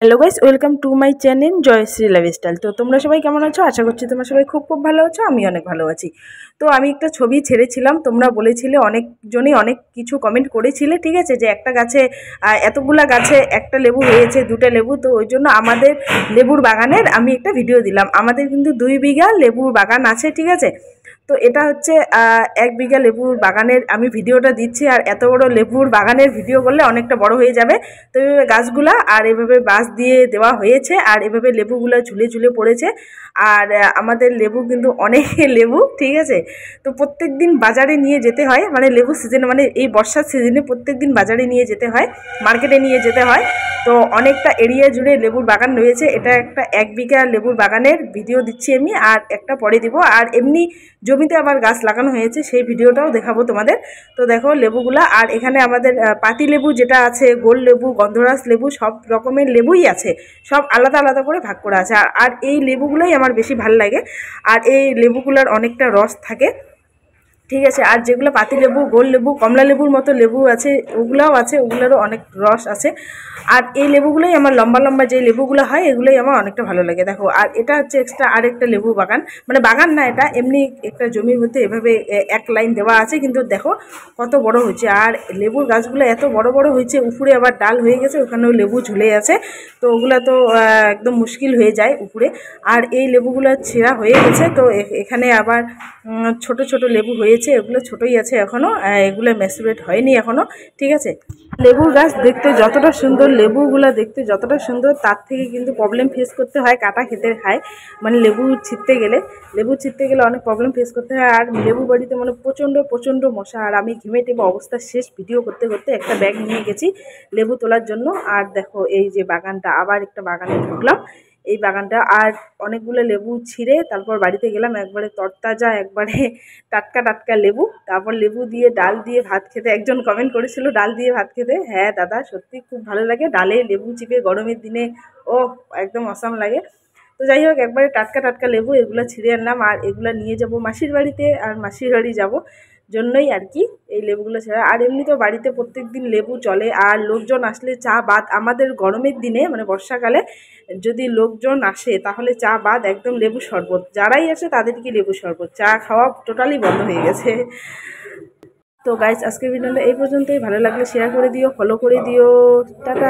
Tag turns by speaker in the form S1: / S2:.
S1: Hello guys, welcome to my channel Jayashree lifestyle. তো তোমরা সবাই কেমন আছো? আশা করছি তোমরা সবাই খুব খুব ভালো আছো। আমি অনেক ভালো আছি। তো আমি একটা ছবি ছেড়েছিলাম, তোমরা বলেছিলে, অনেকজনই অনেক কিছু কমেন্ট করেছিলে, ঠিক আছে, যে একটা গাছে এতগুলা গাছে একটা লেবু হয়েছে, দুটো লেবু। তো ওই জন্য আমাদের লেবুর বাগানের আমি একটা ভিডিও দিলাম। আমাদের কিন্তু 2 বিঘা লেবুর বাগান আছে, ঠিক আছে। তো এটা হচ্ছে 1 বিঘা লেবুর বাগানের আমি ভিডিওটা দিচ্ছি। আর এত বড় লেবুর বাগানের ভিডিও করলে অনেকটা বড় হয়ে যাবে। তো এইভাবে গাছগুলা আর এভাবে বাঁশ দিয়ে দেওয়া হয়েছে, আর এভাবে লেবুগুলা ঝুলে ঝুলে পড়েছে। আর আমাদের লেবু কিন্তু অনেক লেবু, ঠিক আছে। তো প্রত্যেক দিন বাজারে নিয়ে যেতে হয়, মানে লেবু সিজনে, মানে এই বর্ষার সিজনে প্রত্যেক দিন বাজারে নিয়ে যেতে হয়, মার্কেটে নিয়ে যেতে হয়। তো অনেকটা এরিয়া জুড়ে লেবুর বাগান রয়েছে। এটা একটা 1 বিঘা লেবুর বাগানের ভিডিও দিচ্ছি আমি, আর একটা পরে দিব। আর এমনি জমিতে আবার গাছ লাগানো হয়েছে, সেই ভিডিওটাও দেখাবো তোমাদের। তো দেখো লেবুগুলা। আর এখানে আমাদের পাতি লেবু যেটা আছে, গোল লেবু, গন্ধরাজ লেবু, সব রকমের লেবুই আছে। সব আলাদা আলাদা করে ভাগ করা আছে। আর এই লেবুগুলোই আমার বেশি ভালো লাগে। আর এই লেবুগুলোর অনেকটা রস থাকে, ঠিক আছে। আর যেগুলো পাতি লেবু, গোল লেবু, কমলা লেবুর মতো লেবু আছে, ওগুলোও আছে, ওগুলোরও অনেক রস আছে। আর এই লেবুগুলোই আমার, লম্বা লম্বা যে লেবুগুলো হয়, এগুলোই আমার অনেকটা ভালো লাগে। দেখো, আর এটা হচ্ছে এক্সট্রা আরেকটা লেবু বাগান, মানে বাগান না, এটা এমনি একটা জমির মধ্যে এভাবে এক লাইন দেওয়া আছে। কিন্তু দেখো কত বড় হয়েছে। আর লেবুর গাছগুলো এত বড় বড় হয়েছে, উপরে আবার ডাল হয়ে গেছে, ওখানেও লেবু ঝুলে আছে। তো ওগুলো তো একদম মুশকিল হয়ে যায় উপরে। আর এই লেবুগুলো ছেঁড়া হয়ে গেছে। তো এখানে আবার ছোট ছোট লেবু হয়েছে, এগুলো ছোটোই আছে এখনও, এগুলো ম্যাচুরেট হয়নি এখনও, ঠিক আছে। লেবুর গাছ দেখতে যতটা সুন্দর, লেবুগুলো দেখতে যতটা সুন্দর, তার থেকে কিন্তু প্রবলেম ফেস করতে হয় কাটা খেতে হয়। মানে লেবু ছিঁড়তে গেলে অনেক প্রবলেম ফেস করতে হয়। আর লেবু বাড়িতে মানে প্রচণ্ড প্রচণ্ড মশা। আর আমি ঘেমে টেমে অবস্থা শেষ, ভিডিও করতে করতে একটা ব্যাগ নিয়ে গেছি লেবু তোলার জন্য। আর দেখো এই যে বাগানটা, আবার একটা বাগানে ঢুকলাম, এই বাগানটা। আর অনেকগুলো লেবু ছিঁড়ে তারপর বাড়িতে গেলাম, একবারে তরতাজা, একবারে টাটকা টাটকা লেবু। তারপর লেবু দিয়ে ডাল দিয়ে ভাত খেতে, একজন কমেন্ট করেছিল ডাল দিয়ে ভাত খেতে। হ্যাঁ দাদা, সত্যি খুব ভালো লাগে ডালে লেবু চিপে গরমের দিনে, ও একদম অসাম লাগে। তো যাই হোক, একবারে টাটকা টাটকা লেবু, এগুলো ছিঁড়ে আনলাম। আর এগুলো নিয়ে যাব মাসির বাড়িতে, আর মাসির বাড়ি যাব জন্যই আর কি এই লেবুগুলো ছাড়া। আর এমনি তো বাড়িতে প্রত্যেক দিন লেবু চলে। আর লোকজন আসলে চা বাদ, আমাদের গরমের দিনে মানে বর্ষাকালে যদি লোকজন আসে, তাহলে চা বাদ, একদম লেবু শরবত, যারাই আসে তাদেরকে লেবু শরবত, চা খাওয়া টোটালি বন্ধ হয়ে গেছে। তো গাইস, আজকের ভিডিওটা এই পর্যন্তই। ভালো লাগলে শেয়ার করে দিও, ফলো করে দিও। টাটা।